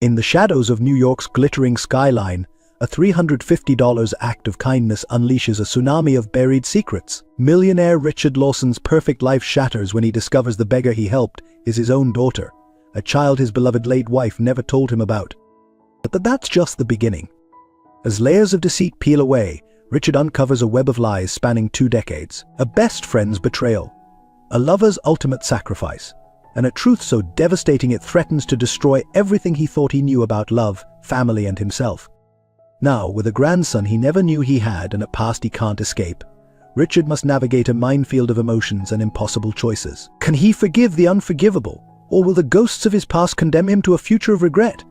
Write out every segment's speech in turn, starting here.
In the shadows of New York's glittering skyline, a $350 act of kindness unleashes a tsunami of buried secrets. Millionaire Richard Lawson's perfect life shatters when he discovers the beggar he helped is his own daughter, a child his beloved late wife never told him about. But that's just the beginning. As layers of deceit peel away, Richard uncovers a web of lies spanning 2 decades. A best friend's betrayal, a lover's ultimate sacrifice, and a truth so devastating it threatens to destroy everything he thought he knew about love, family, and himself. Now, with a grandson he never knew he had and a past he can't escape, Richard must navigate a minefield of emotions and impossible choices. Can he forgive the unforgivable, or will the ghosts of his past condemn him to a future of regret?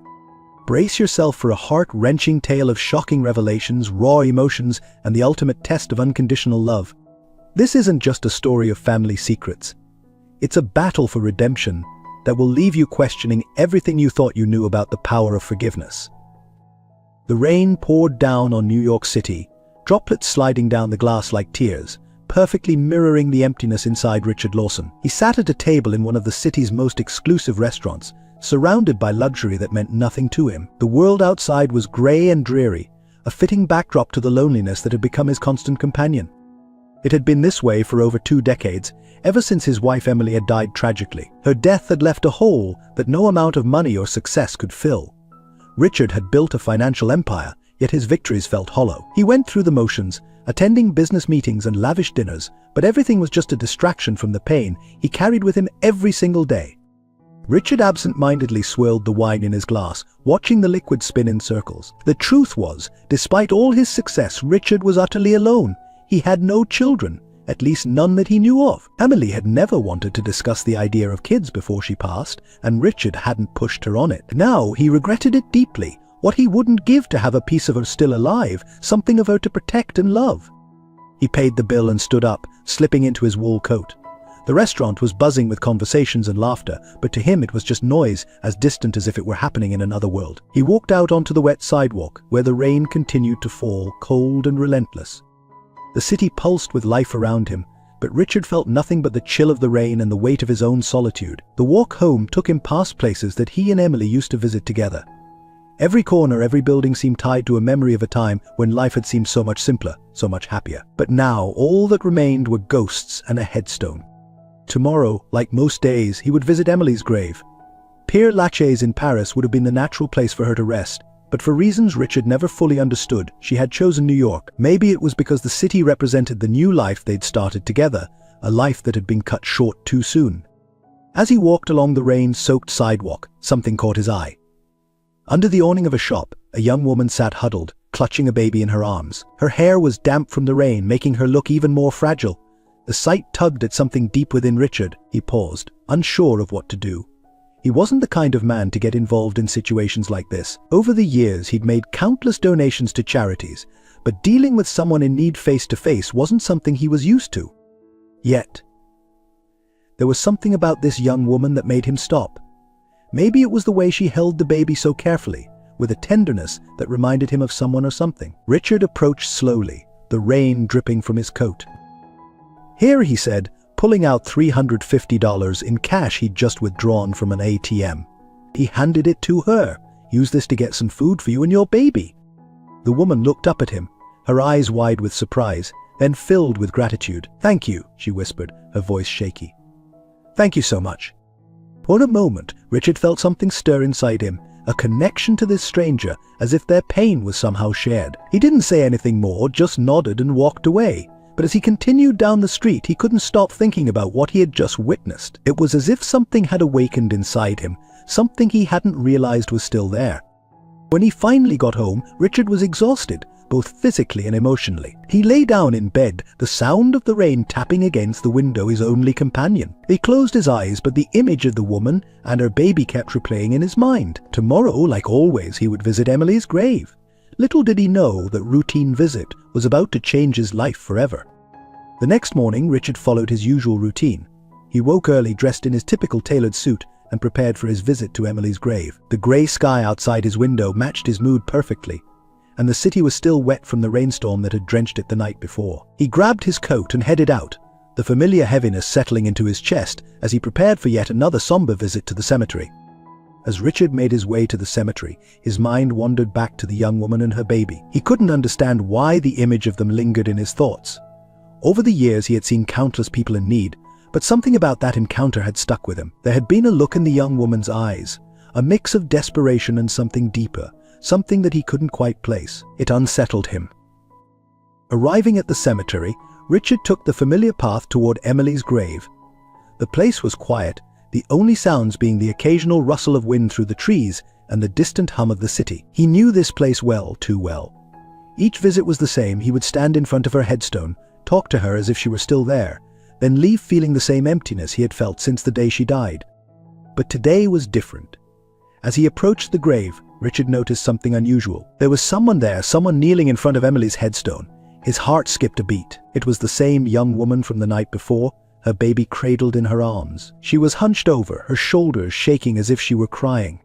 Brace yourself for a heart-wrenching tale of shocking revelations, raw emotions, and the ultimate test of unconditional love. This isn't just a story of family secrets. It's a battle for redemption that will leave you questioning everything you thought you knew about the power of forgiveness. The rain poured down on New York City, droplets sliding down the glass like tears, perfectly mirroring the emptiness inside Richard Lawson. He sat at a table in one of the city's most exclusive restaurants, surrounded by luxury that meant nothing to him. The world outside was grey and dreary, a fitting backdrop to the loneliness that had become his constant companion. It had been this way for over 2 decades, ever since his wife Emily had died tragically. Her death had left a hole that no amount of money or success could fill. Richard had built a financial empire, yet his victories felt hollow. He went through the motions, attending business meetings and lavish dinners, but everything was just a distraction from the pain he carried with him every single day. Richard absent-mindedly swirled the wine in his glass, watching the liquid spin in circles. The truth was, despite all his success, Richard was utterly alone. He had no children, at least none that he knew of. Emily had never wanted to discuss the idea of kids before she passed, and Richard hadn't pushed her on it. Now he regretted it deeply, what he wouldn't give to have a piece of her still alive, something of her to protect and love. He paid the bill and stood up, slipping into his wool coat. The restaurant was buzzing with conversations and laughter, but to him it was just noise, as distant as if it were happening in another world. He walked out onto the wet sidewalk, where the rain continued to fall, cold and relentless. The city pulsed with life around him, but Richard felt nothing but the chill of the rain and the weight of his own solitude. The walk home took him past places that he and Emily used to visit together. Every corner, every building seemed tied to a memory of a time when life had seemed so much simpler, so much happier. But now, all that remained were ghosts and a headstone. Tomorrow, like most days, he would visit Emily's grave. Père Lachaise in Paris would have been the natural place for her to rest, but for reasons Richard never fully understood, she had chosen New York. Maybe it was because the city represented the new life they'd started together, a life that had been cut short too soon. As he walked along the rain-soaked sidewalk, something caught his eye. Under the awning of a shop, a young woman sat huddled, clutching a baby in her arms. Her hair was damp from the rain, making her look even more fragile. The sight tugged at something deep within Richard. He paused, unsure of what to do. He wasn't the kind of man to get involved in situations like this. Over the years, he'd made countless donations to charities, but dealing with someone in need face-to-face wasn't something he was used to. Yet, there was something about this young woman that made him stop. Maybe it was the way she held the baby so carefully, with a tenderness that reminded him of someone or something. Richard approached slowly, the rain dripping from his coat. "Here," he said, pulling out $350 in cash he'd just withdrawn from an ATM. He handed it to her. "Use this to get some food for you and your baby." The woman looked up at him, her eyes wide with surprise, then filled with gratitude. "Thank you," she whispered, her voice shaky. "Thank you so much." For a moment, Richard felt something stir inside him, a connection to this stranger, as if their pain was somehow shared. He didn't say anything more, just nodded and walked away. But as he continued down the street, he couldn't stop thinking about what he had just witnessed. It was as if something had awakened inside him, something he hadn't realized was still there. When he finally got home, Richard was exhausted, both physically and emotionally. He lay down in bed, the sound of the rain tapping against the window his only companion. He closed his eyes, but the image of the woman and her baby kept replaying in his mind. Tomorrow, like always, he would visit Emily's grave. Little did he know that routine visit was about to change his life forever. The next morning, Richard followed his usual routine. He woke early, dressed in his typical tailored suit, and prepared for his visit to Emily's grave. The grey sky outside his window matched his mood perfectly, and the city was still wet from the rainstorm that had drenched it the night before. He grabbed his coat and headed out, the familiar heaviness settling into his chest as he prepared for yet another somber visit to the cemetery. As Richard made his way to the cemetery, his mind wandered back to the young woman and her baby. He couldn't understand why the image of them lingered in his thoughts. Over the years he had seen countless people in need, but something about that encounter had stuck with him. There had been a look in the young woman's eyes, a mix of desperation and something deeper, something that he couldn't quite place. It unsettled him. Arriving at the cemetery, Richard took the familiar path toward Emily's grave. The place was quiet, the only sounds being the occasional rustle of wind through the trees and the distant hum of the city. He knew this place well, too well. Each visit was the same. He would stand in front of her headstone, talk to her as if she were still there, then leave feeling the same emptiness he had felt since the day she died. But today was different. As he approached the grave, Richard noticed something unusual. There was someone there, someone kneeling in front of Emily's headstone. His heart skipped a beat. It was the same young woman from the night before, her baby cradled in her arms. She was hunched over, her shoulders shaking as if she were crying.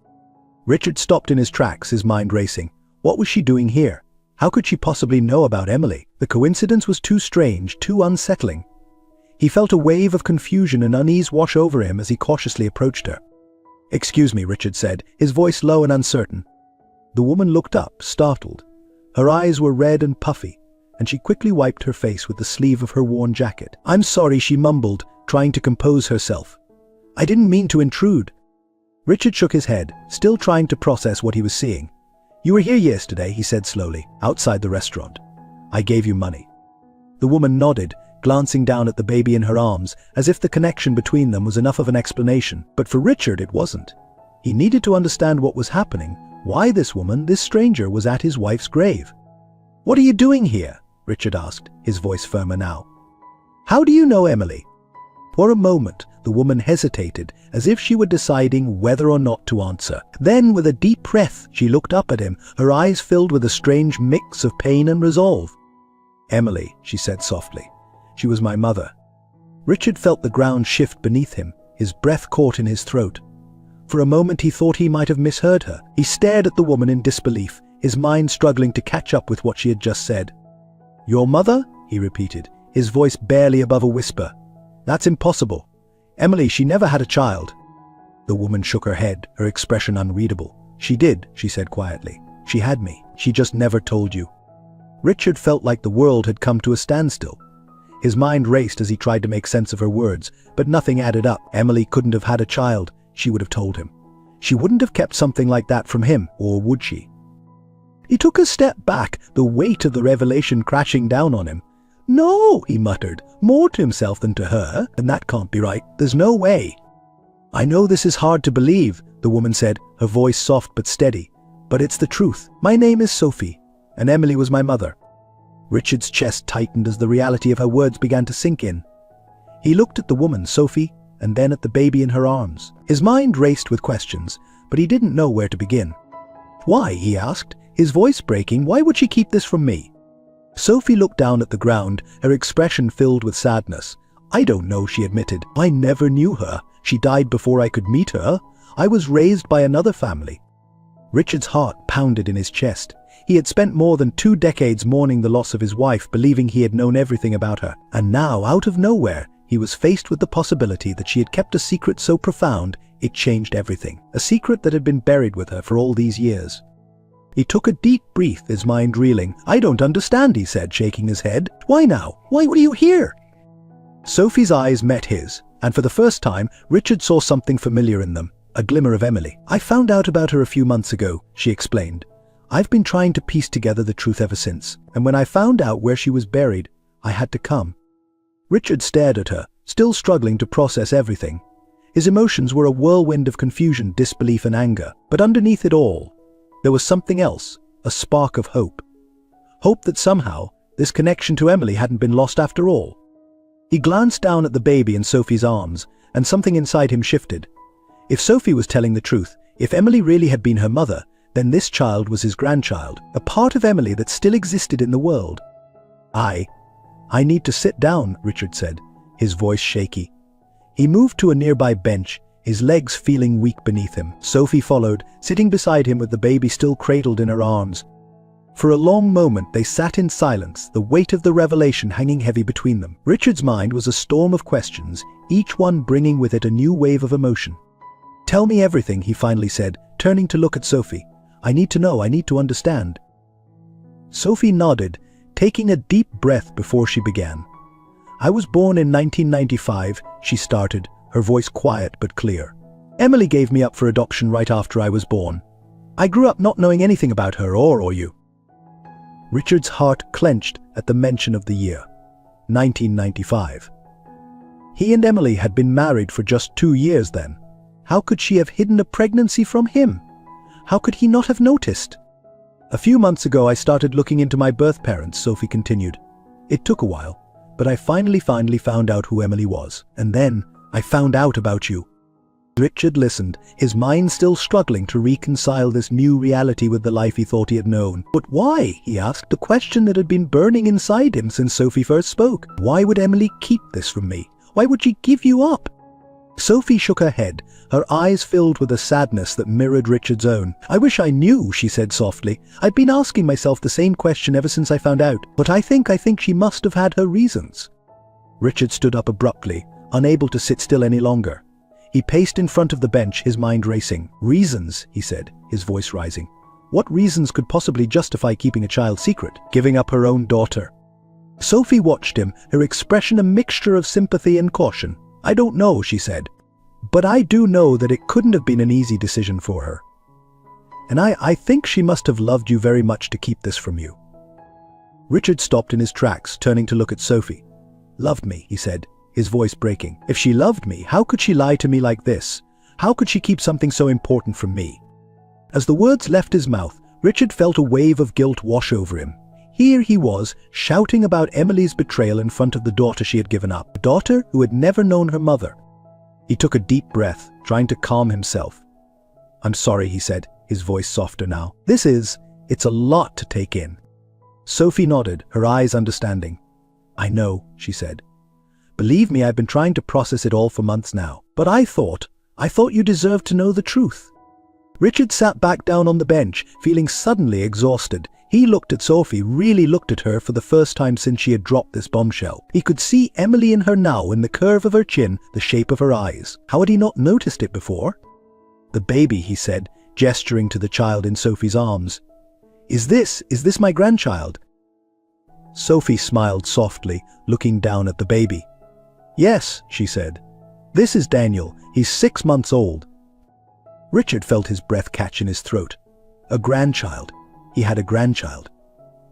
Richard stopped in his tracks, his mind racing. What was she doing here? How could she possibly know about Emily? The coincidence was too strange, too unsettling. He felt a wave of confusion and unease wash over him as he cautiously approached her. "Excuse me," Richard said, his voice low and uncertain. The woman looked up, startled. Her eyes were red and puffy, and she quickly wiped her face with the sleeve of her worn jacket. "I'm sorry," she mumbled, trying to compose herself. "I didn't mean to intrude." Richard shook his head, still trying to process what he was seeing. "You were here yesterday," he said slowly, "outside the restaurant. I gave you money." The woman nodded, glancing down at the baby in her arms, as if the connection between them was enough of an explanation. But for Richard, it wasn't. He needed to understand what was happening, why this woman, this stranger, was at his wife's grave. "What are you doing here?" Richard asked, his voice firmer now. "How do you know Emily?" For a moment, the woman hesitated, as if she were deciding whether or not to answer. Then, with a deep breath, she looked up at him, her eyes filled with a strange mix of pain and resolve. "Emily," she said softly. "She was my mother." Richard felt the ground shift beneath him, his breath caught in his throat. For a moment he thought he might have misheard her. He stared at the woman in disbelief, his mind struggling to catch up with what she had just said. "Your mother?" he repeated, his voice barely above a whisper. "That's impossible. Emily, she never had a child." The woman shook her head, her expression unreadable. "She did," she said quietly. "She had me. She just never told you." Richard felt like the world had come to a standstill. His mind raced as he tried to make sense of her words, but nothing added up. Emily couldn't have had a child, she would have told him. She wouldn't have kept something like that from him, or would she? He took a step back, the weight of the revelation crashing down on him. "No," he muttered, more to himself than to her, "and that can't be right. There's no way." "I know this is hard to believe," the woman said, her voice soft but steady, "but it's the truth. My name is Sophie, and Emily was my mother." Richard's chest tightened as the reality of her words began to sink in. He looked at the woman, Sophie, and then at the baby in her arms. His mind raced with questions, but he didn't know where to begin. "Why?" he asked, his voice breaking. "Why would she keep this from me?" Sophie looked down at the ground, her expression filled with sadness. "I don't know," she admitted. "I never knew her. She died before I could meet her. I was raised by another family." Richard's heart pounded in his chest. He had spent more than 2 decades mourning the loss of his wife, believing he had known everything about her. And now, out of nowhere, he was faced with the possibility that she had kept a secret so profound it changed everything. A secret that had been buried with her for all these years. He took a deep breath, his mind reeling. "I don't understand," he said, shaking his head. "Why now? Why were you here?" Sophie's eyes met his, and for the first time, Richard saw something familiar in them, a glimmer of Emily. "I found out about her a few months ago," she explained. "I've been trying to piece together the truth ever since, and when I found out where she was buried, I had to come." Richard stared at her, still struggling to process everything. His emotions were a whirlwind of confusion, disbelief and anger, but underneath it all, there was something else, a spark of hope. Hope that somehow, this connection to Emily hadn't been lost after all. He glanced down at the baby in Sophie's arms, and something inside him shifted. If Sophie was telling the truth, if Emily really had been her mother, then this child was his grandchild, a part of Emily that still existed in the world. I need to sit down," Richard said, his voice shaky. He moved to a nearby bench, his legs feeling weak beneath him. Sophie followed, sitting beside him with the baby still cradled in her arms. For a long moment they sat in silence, the weight of the revelation hanging heavy between them. Richard's mind was a storm of questions, each one bringing with it a new wave of emotion. Tell me everything, he finally said, turning to look at Sophie. I need to know, I need to understand. Sophie nodded, taking a deep breath before she began. I was born in 1995, she started, her voice quiet but clear. Emily gave me up for adoption right after I was born. I grew up not knowing anything about her or you. Richard's heart clenched at the mention of the year, 1995. He and Emily had been married for just 2 years then. How could she have hidden a pregnancy from him? How could he not have noticed? A few months ago I started looking into my birth parents, Sophie continued. It took a while, but I finally found out who Emily was. And then I found out about you. Richard listened, his mind still struggling to reconcile this new reality with the life he thought he had known. But why? He asked, the question that had been burning inside him since Sophie first spoke. Why would Emily keep this from me? Why would she give you up? Sophie shook her head, her eyes filled with a sadness that mirrored Richard's own. I wish I knew, she said softly. I've been asking myself the same question ever since I found out. But I think she must have had her reasons. Richard stood up abruptly, unable to sit still any longer. He paced in front of the bench, his mind racing. Reasons, he said, his voice rising. What reasons could possibly justify keeping a child secret, giving up her own daughter? Sophie watched him, her expression a mixture of sympathy and caution. I don't know, she said. But I do know that it couldn't have been an easy decision for her. And I think she must have loved you very much to keep this from you. Richard stopped in his tracks, turning to look at Sophie. Loved me, he said, his voice breaking. If she loved me, how could she lie to me like this? How could she keep something so important from me? As the words left his mouth, Richard felt a wave of guilt wash over him. Here he was, shouting about Emily's betrayal in front of the daughter she had given up, a daughter who had never known her mother. He took a deep breath, trying to calm himself. I'm sorry, he said, his voice softer now. It's a lot to take in. Sophie nodded, her eyes understanding. I know, she said. Believe me, I've been trying to process it all for months now. But I thought you deserved to know the truth. Richard sat back down on the bench, feeling suddenly exhausted. He looked at Sophie, really looked at her for the first time since she had dropped this bombshell. He could see Emily in her now, in the curve of her chin, the shape of her eyes. How had he not noticed it before? The baby, he said, gesturing to the child in Sophie's arms. Is this my grandchild? Sophie smiled softly, looking down at the baby. Yes, she said. This is Daniel. He's 6 months old. Richard felt his breath catch in his throat. A grandchild. He had a grandchild.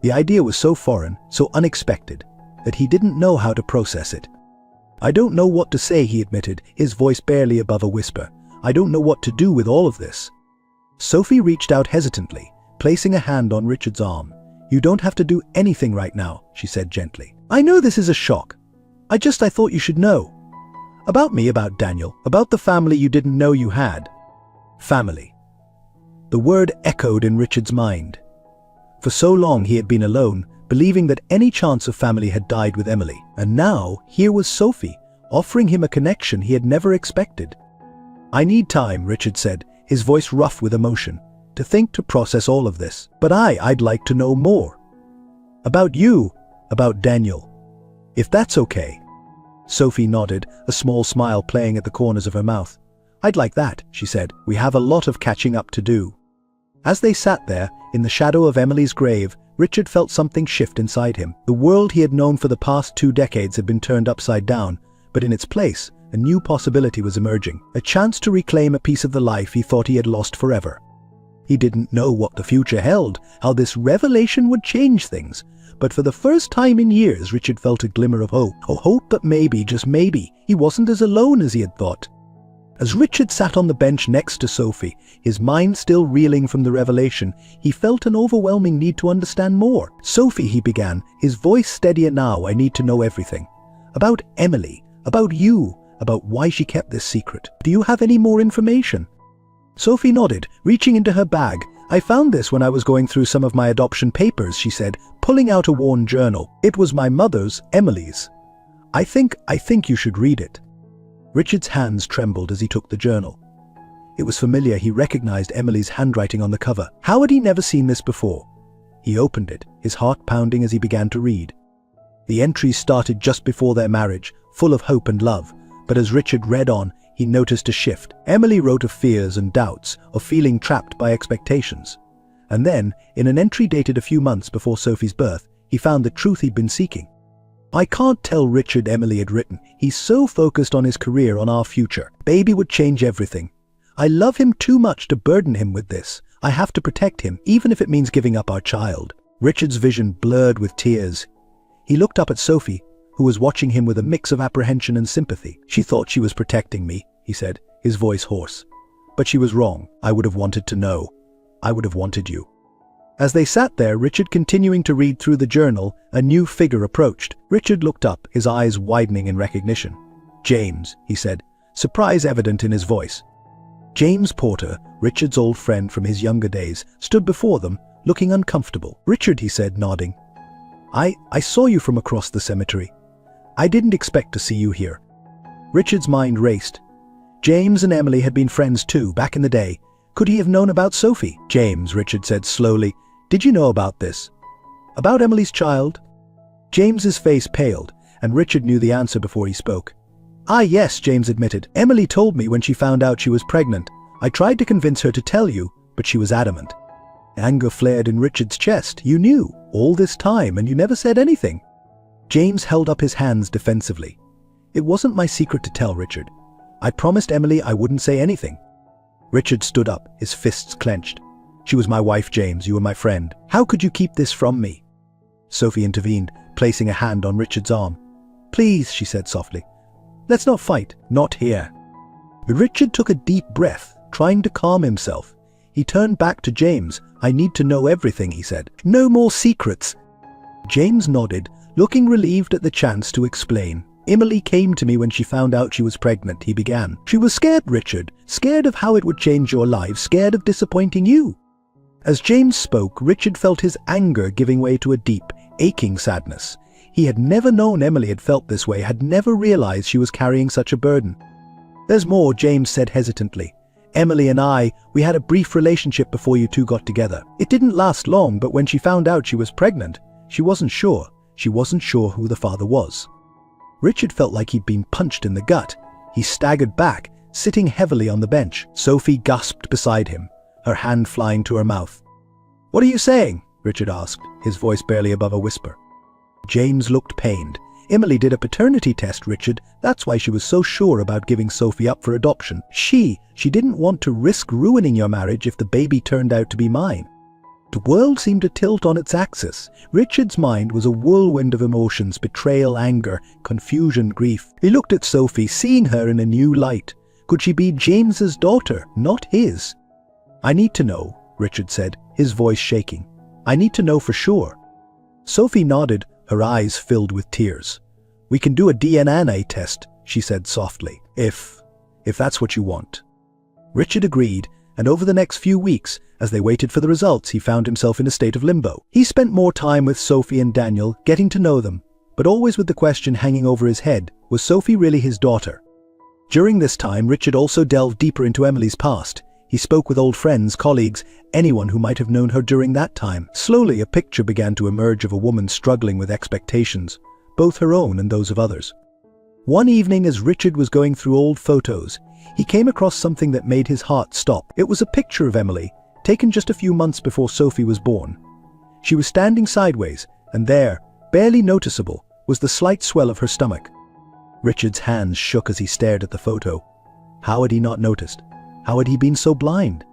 The idea was so foreign, so unexpected, that he didn't know how to process it. I don't know what to say, he admitted, his voice barely above a whisper. I don't know what to do with all of this. Sophie reached out hesitantly, placing a hand on Richard's arm. You don't have to do anything right now, she said gently. I know this is a shock. I thought you should know. About me, about Daniel, about the family you didn't know you had. Family. The word echoed in Richard's mind. For so long he had been alone, believing that any chance of family had died with Emily. And now, here was Sophie, offering him a connection he had never expected. I need time, Richard said, his voice rough with emotion, to think, to process all of this. But I'd like to know more. About you, about Daniel. If that's okay. Sophie nodded, a small smile playing at the corners of her mouth. I'd like that, she said. We have a lot of catching up to do. As they sat there, in the shadow of Emily's grave, Richard felt something shift inside him. The world he had known for the past 2 decades had been turned upside down, but in its place, a new possibility was emerging. A chance to reclaim a piece of the life he thought he had lost forever. He didn't know what the future held, how this revelation would change things. But for the first time in years, Richard felt a glimmer of hope. A hope that maybe, just maybe, he wasn't as alone as he had thought. As Richard sat on the bench next to Sophie, his mind still reeling from the revelation, he felt an overwhelming need to understand more. Sophie, he began, his voice steadier now. I need to know everything. About Emily, about you, about why she kept this secret. Do you have any more information? Sophie nodded, reaching into her bag. I found this when I was going through some of my adoption papers, she said, pulling out a worn journal. It was my mother's, Emily's. I think you should read it. Richard's hands trembled as he took the journal. It was familiar. He recognized Emily's handwriting on the cover. How had he never seen this before? He opened it, his heart pounding as he began to read. The entries started just before their marriage, full of hope and love, but as Richard read on, he noticed a shift. Emily wrote of fears and doubts, of feeling trapped by expectations. And then, in an entry dated a few months before Sophie's birth, he found the truth he'd been seeking. "I can't tell Richard," Emily had written. "He's so focused on his career, on our future. Baby would change everything. I love him too much to burden him with this. I have to protect him, even if it means giving up our child." Richard's vision blurred with tears. He looked up at Sophie, who was watching him with a mix of apprehension and sympathy. "She thought she was protecting me," he said, his voice hoarse. "But she was wrong. I would have wanted to know. I would have wanted you." As they sat there, Richard continuing to read through the journal, a new figure approached. Richard looked up, his eyes widening in recognition. "James," he said, surprise evident in his voice. James Porter, Richard's old friend from his younger days, stood before them, looking uncomfortable. "Richard," he said, nodding. I saw you from across the cemetery. I didn't expect to see you here." Richard's mind raced. James and Emily had been friends too, back in the day. Could he have known about Sophie? "James," Richard said slowly, "did you know about this? About Emily's child?" James's face paled, and Richard knew the answer before he spoke. "Ah, yes," James admitted. "Emily told me when she found out she was pregnant. I tried to convince her to tell you, but she was adamant." Anger flared in Richard's chest. "You knew, all this time, and you never said anything." James held up his hands defensively. "It wasn't my secret to tell, Richard. I promised Emily I wouldn't say anything." Richard stood up, his fists clenched. "She was my wife, James. You were my friend. How could you keep this from me?" Sophie intervened, placing a hand on Richard's arm. "Please," she said softly. "Let's not fight. Not here." Richard took a deep breath, trying to calm himself. He turned back to James. "I need to know everything," he said. "No more secrets." James nodded, looking relieved at the chance to explain. "Emily came to me when she found out she was pregnant," he began. "She was scared, Richard. Scared of how it would change your life. Scared of disappointing you." As James spoke, Richard felt his anger giving way to a deep, aching sadness. He had never known Emily had felt this way, had never realized she was carrying such a burden. "There's more," James said hesitantly. "Emily and we had a brief relationship before you two got together. It didn't last long, but when she found out she was pregnant, she wasn't sure. She wasn't sure who the father was." Richard felt like he'd been punched in the gut. He staggered back, sitting heavily on the bench. Sophie gasped beside him, her hand flying to her mouth. "What are you saying?" Richard asked, his voice barely above a whisper. James looked pained. "Emily did a paternity test, Richard. That's why she was so sure about giving Sophie up for adoption. She didn't want to risk ruining your marriage if the baby turned out to be mine." The world seemed to tilt on its axis. Richard's mind was a whirlwind of emotions: betrayal, anger, confusion, grief. He looked at Sophie, seeing her in a new light. Could she be James's daughter, not his? "I need to know," Richard said, his voice shaking. "I need to know for sure." Sophie nodded, her eyes filled with tears. "We can do a DNA test," she said softly, if that's what you want." Richard agreed, and over the next few weeks, as they waited for the results, he found himself in a state of limbo. He spent more time with Sophie and Daniel, getting to know them, but always with the question hanging over his head: was Sophie really his daughter? During this time, Richard also delved deeper into Emily's past. He spoke with old friends, colleagues, anyone who might have known her during that time. Slowly, a picture began to emerge of a woman struggling with expectations, both her own and those of others. One evening, as Richard was going through old photos, he came across something that made his heart stop. It was a picture of Emily, taken just a few months before Sophie was born. She was standing sideways, and there, barely noticeable, was the slight swell of her stomach. Richard's hands shook as he stared at the photo. How had he not noticed? How had he been so blind?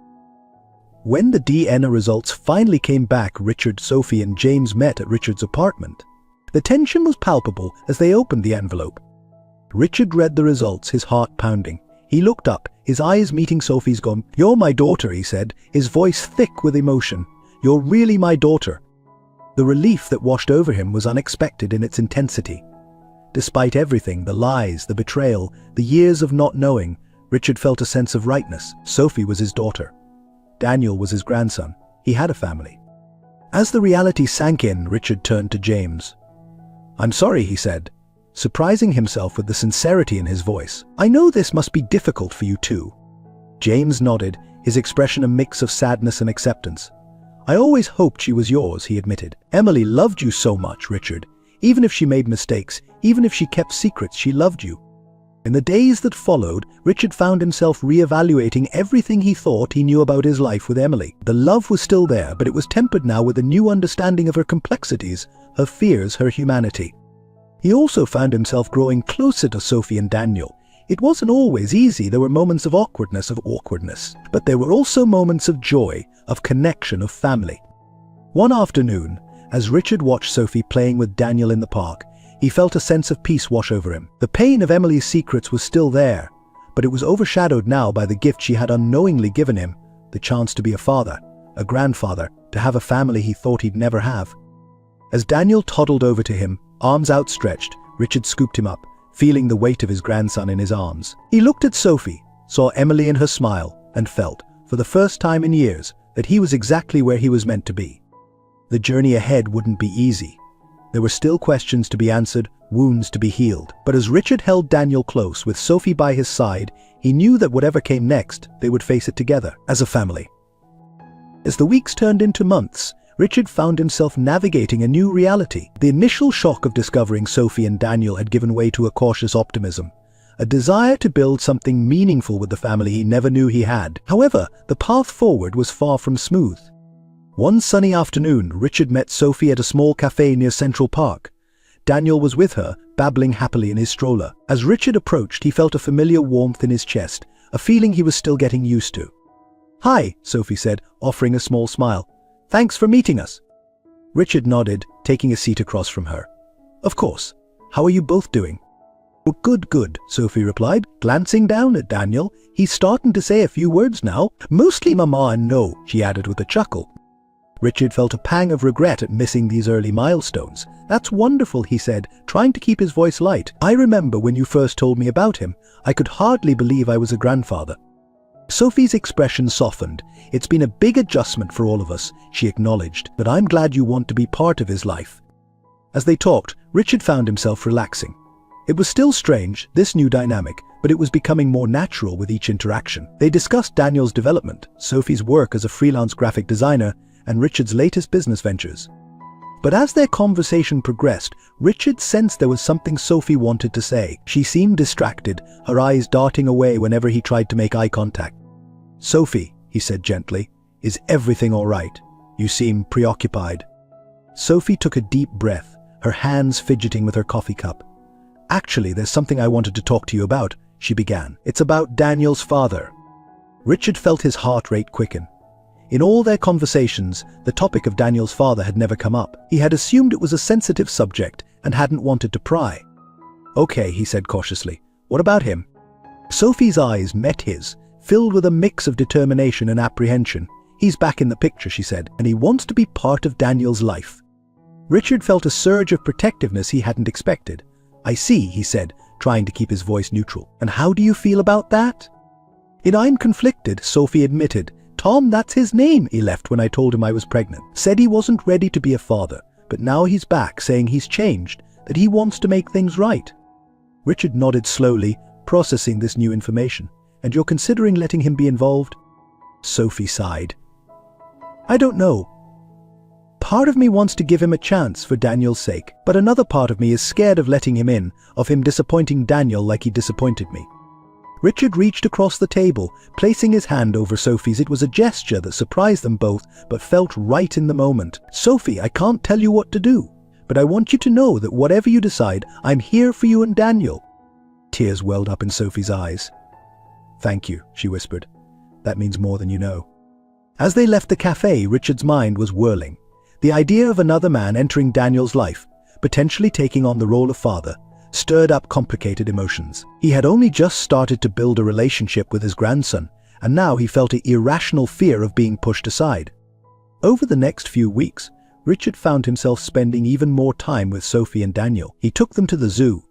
When the DNA results finally came back, Richard, Sophie, and James met at Richard's apartment. The tension was palpable as they opened the envelope. Richard read the results, his heart pounding. He looked up, his eyes meeting Sophie's. "You're my daughter," he said, his voice thick with emotion. "You're really my daughter." The relief that washed over him was unexpected in its intensity. Despite everything, the lies, the betrayal, the years of not knowing, Richard felt a sense of rightness. Sophie was his daughter. Daniel was his grandson. He had a family. As the reality sank in, Richard turned to James. "I'm sorry," he said, surprising himself with the sincerity in his voice. "I know this must be difficult for you too." James nodded, his expression a mix of sadness and acceptance. "I always hoped she was yours," he admitted. "Emily loved you so much, Richard. Even if she made mistakes, even if she kept secrets, she loved you." In the days that followed, Richard found himself re-evaluating everything he thought he knew about his life with Emily. The love was still there, but it was tempered now with a new understanding of her complexities, her fears, her humanity. He also found himself growing closer to Sophie and Daniel. It wasn't always easy. There were moments of awkwardness, but there were also moments of joy, of connection, of family. One afternoon, as Richard watched Sophie playing with Daniel in the park, he felt a sense of peace wash over him. The pain of Emily's secrets was still there, but it was overshadowed now by the gift she had unknowingly given him, the chance to be a father, a grandfather, to have a family he thought he'd never have. As Daniel toddled over to him, arms outstretched, Richard scooped him up, feeling the weight of his grandson in his arms. He looked at Sophie, saw Emily in her smile, and felt, for the first time in years, that he was exactly where he was meant to be. The journey ahead wouldn't be easy. There were still questions to be answered, wounds to be healed. But as Richard held Daniel close, with Sophie by his side, he knew that whatever came next, they would face it together, as a family. As the weeks turned into months, Richard found himself navigating a new reality. The initial shock of discovering Sophie and Daniel had given way to a cautious optimism, a desire to build something meaningful with the family he never knew he had. However, the path forward was far from smooth. One sunny afternoon, Richard met Sophie at a small cafe near Central Park. Daniel was with her, babbling happily in his stroller. As Richard approached, he felt a familiar warmth in his chest, a feeling he was still getting used to. "Hi," Sophie said, offering a small smile. "Thanks for meeting us." Richard nodded, taking a seat across from her. "Of course. How are you both doing?" "Oh, good," Sophie replied, glancing down at Daniel. "He's starting to say a few words now. Mostly mama and no," she added with a chuckle. Richard felt a pang of regret at missing these early milestones. "That's wonderful," he said, trying to keep his voice light. "I remember when you first told me about him. I could hardly believe I was a grandfather." Sophie's expression softened. "It's been a big adjustment for all of us," she acknowledged, "but I'm glad you want to be part of his life." As they talked, Richard found himself relaxing. It was still strange, this new dynamic, but it was becoming more natural with each interaction. They discussed Daniel's development, Sophie's work as a freelance graphic designer, and Richard's latest business ventures. But as their conversation progressed, Richard sensed there was something Sophie wanted to say. She seemed distracted, her eyes darting away whenever he tried to make eye contact. "Sophie," he said gently, "is everything all right? You seem preoccupied." Sophie took a deep breath, her hands fidgeting with her coffee cup. "Actually, there's something I wanted to talk to you about," she began. "It's about Daniel's father." Richard felt his heart rate quicken. In all their conversations, the topic of Daniel's father had never come up. He had assumed it was a sensitive subject and hadn't wanted to pry. "Okay," he said cautiously. "What about him?" Sophie's eyes met his, filled with a mix of determination and apprehension. "He's back in the picture," she said, "and he wants to be part of Daniel's life." Richard felt a surge of protectiveness he hadn't expected. "I see," he said, trying to keep his voice neutral. "And how do you feel about that?" "I'm conflicted," Sophie admitted. "Tom, that's his name, he left when I told him I was pregnant. Said he wasn't ready to be a father, but now he's back saying he's changed, that he wants to make things right." Richard nodded slowly, processing this new information. "And you're considering letting him be involved?" Sophie sighed. "I don't know. Part of me wants to give him a chance for Daniel's sake, but another part of me is scared of letting him in, of him disappointing Daniel like he disappointed me." Richard reached across the table, placing his hand over Sophie's. It was a gesture that surprised them both, but felt right in the moment. "Sophie, I can't tell you what to do, but I want you to know that whatever you decide, I'm here for you and Daniel." Tears welled up in Sophie's eyes. "Thank you," she whispered. "That means more than you know." As they left the cafe, Richard's mind was whirling. The idea of another man entering Daniel's life, potentially taking on the role of father, stirred up complicated emotions. He had only just started to build a relationship with his grandson, and now he felt an irrational fear of being pushed aside. Over the next few weeks, Richard found himself spending even more time with Sophie and Daniel. He took them to the zoo,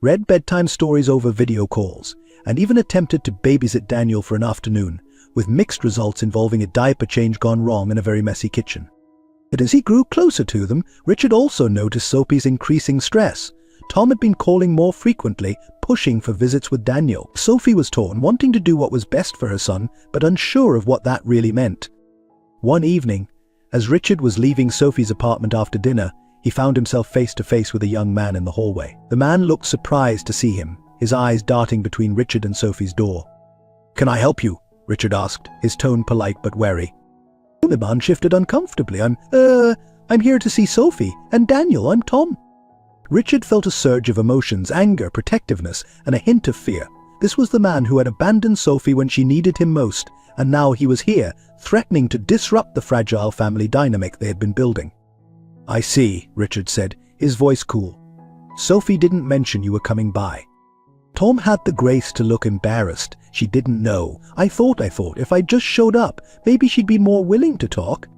read bedtime stories over video calls, and even attempted to babysit Daniel for an afternoon, with mixed results involving a diaper change gone wrong and a very messy kitchen. But as he grew closer to them, Richard also noticed Sophie's increasing stress. Tom had been calling more frequently, pushing for visits with Daniel. Sophie was torn, wanting to do what was best for her son, but unsure of what that really meant. One evening, as Richard was leaving Sophie's apartment after dinner, he found himself face to face with a young man in the hallway. The man looked surprised to see him, his eyes darting between Richard and Sophie's door. "Can I help you?" Richard asked, his tone polite but wary. The man shifted uncomfortably. I'm here to see Sophie. And Daniel, I'm Tom." Richard felt a surge of emotions, anger, protectiveness, and a hint of fear. This was the man who had abandoned Sophie when she needed him most, and now he was here, threatening to disrupt the fragile family dynamic they had been building. "I see," Richard said, his voice cool. "Sophie didn't mention you were coming by." Tom had the grace to look embarrassed. She didn't know. I thought, if I just showed up, maybe she'd be more willing to talk."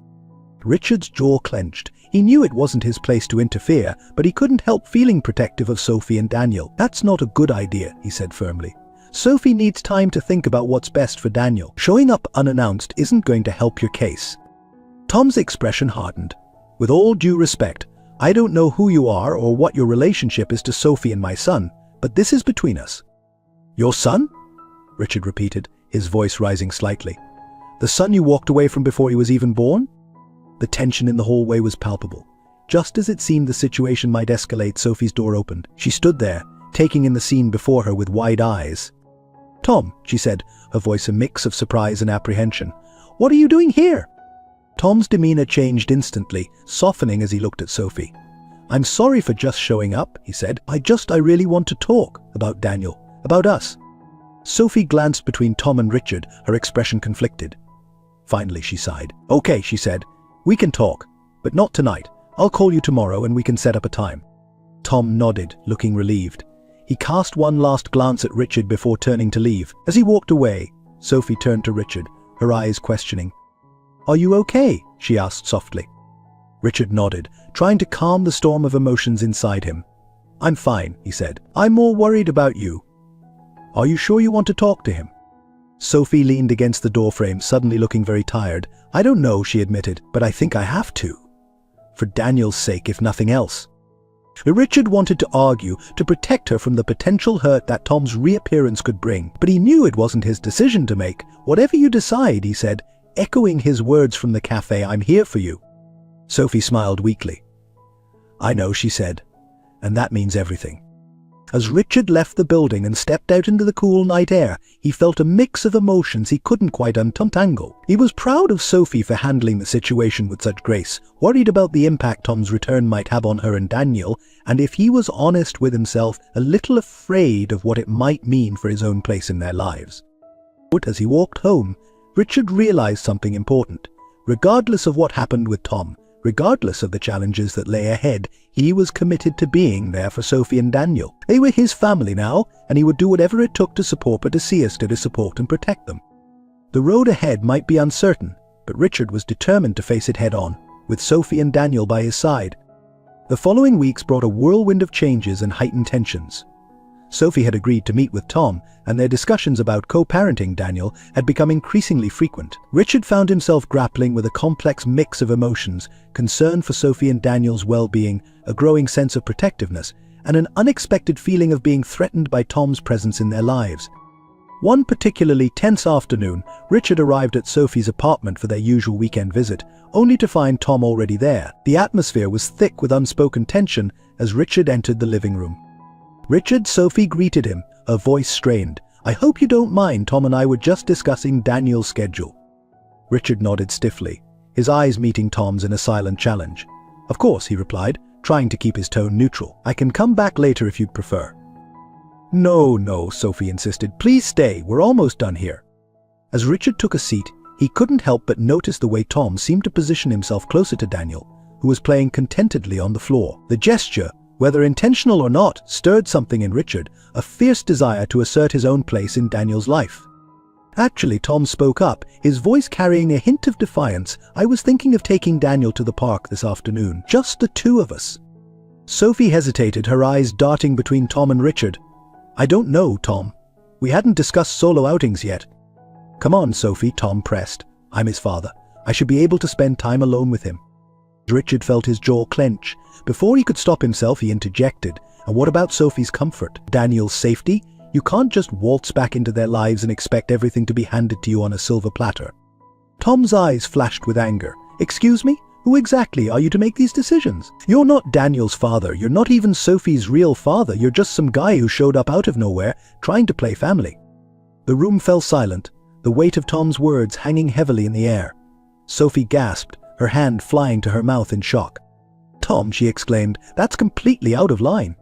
Richard's jaw clenched. He knew it wasn't his place to interfere, but he couldn't help feeling protective of Sophie and Daniel. "That's not a good idea," he said firmly. "Sophie needs time to think about what's best for Daniel. Showing up unannounced isn't going to help your case." Tom's expression hardened. "With all due respect, I don't know who you are or what your relationship is to Sophie and my son, but this is between us." "Your son?" Richard repeated, his voice rising slightly. "The son you walked away from before he was even born?" The tension in the hallway was palpable. Just as it seemed the situation might escalate, Sophie's door opened. She stood there, taking in the scene before her with wide eyes. "Tom," she said, her voice a mix of surprise and apprehension. "What are you doing here?" Tom's demeanor changed instantly, softening as he looked at Sophie. "I'm sorry for just showing up," he said. I really want to talk about Daniel, about us." Sophie glanced between Tom and Richard, her expression conflicted. Finally, she sighed. "Okay," she said. "We can talk, but not tonight. I'll call you tomorrow and we can set up a time." Tom nodded, looking relieved. He cast one last glance at Richard before turning to leave. As he walked away, Sophie turned to Richard, her eyes questioning. "Are you okay?" she asked softly. Richard nodded, trying to calm the storm of emotions inside him. "I'm fine," he said. "I'm more worried about you." "Are you sure you want to talk to him?" Sophie leaned against the doorframe, suddenly looking very tired. "I don't know," she admitted, "but I think I have to. For Daniel's sake, if nothing else." Richard wanted to argue, to protect her from the potential hurt that Tom's reappearance could bring, but he knew it wasn't his decision to make. "Whatever you decide," he said, echoing his words from the cafe, "I'm here for you." Sophie smiled weakly. "I know," she said, "and that means everything." As Richard left the building and stepped out into the cool night air, he felt a mix of emotions he couldn't quite untangle. He was proud of Sophie for handling the situation with such grace, worried about the impact Tom's return might have on her and Daniel, and if he was honest with himself, a little afraid of what it might mean for his own place in their lives. But as he walked home, Richard realized something important. Regardless of what happened with Tom, regardless of the challenges that lay ahead, he was committed to being there for Sophie and Daniel. They were his family now, and he would do whatever it took to support and protect them. The road ahead might be uncertain, but Richard was determined to face it head-on, with Sophie and Daniel by his side. The following weeks brought a whirlwind of changes and heightened tensions. Sophie had agreed to meet with Tom, and their discussions about co-parenting Daniel had become increasingly frequent. Richard found himself grappling with a complex mix of emotions, concern for Sophie and Daniel's well-being, a growing sense of protectiveness, and an unexpected feeling of being threatened by Tom's presence in their lives. One particularly tense afternoon, Richard arrived at Sophie's apartment for their usual weekend visit, only to find Tom already there. The atmosphere was thick with unspoken tension as Richard entered the living room. "Richard," Sophie greeted him, her voice strained. "I hope you don't mind, Tom and I were just discussing Daniel's schedule." Richard nodded stiffly, his eyes meeting Tom's in a silent challenge. "Of course," he replied, trying to keep his tone neutral. "I can come back later if you'd prefer." No, Sophie insisted. "Please stay, we're almost done here." As Richard took a seat, he couldn't help but notice the way Tom seemed to position himself closer to Daniel, who was playing contentedly on the floor. The gesture, whether intentional or not, stirred something in Richard, a fierce desire to assert his own place in Daniel's life. Actually, Tom spoke up, his voice carrying a hint of defiance. "I was thinking of taking Daniel to the park this afternoon, just the two of us." Sophie hesitated, her eyes darting between Tom and Richard. "I don't know, Tom. We hadn't discussed solo outings yet." "Come on, Sophie," Tom pressed. "I'm his father. I should be able to spend time alone with him." Richard felt his jaw clench. Before he could stop himself, he interjected. "And what about Sophie's comfort? Daniel's safety? You can't just waltz back into their lives and expect everything to be handed to you on a silver platter." Tom's eyes flashed with anger. "Excuse me? Who exactly are you to make these decisions? You're not Daniel's father. You're not even Sophie's real father. You're just some guy who showed up out of nowhere, trying to play family. The room fell silent, the weight of Tom's words hanging heavily in the air. Sophie gasped, her hand flying to her mouth in shock. "Tom," she exclaimed, "that's completely out of line."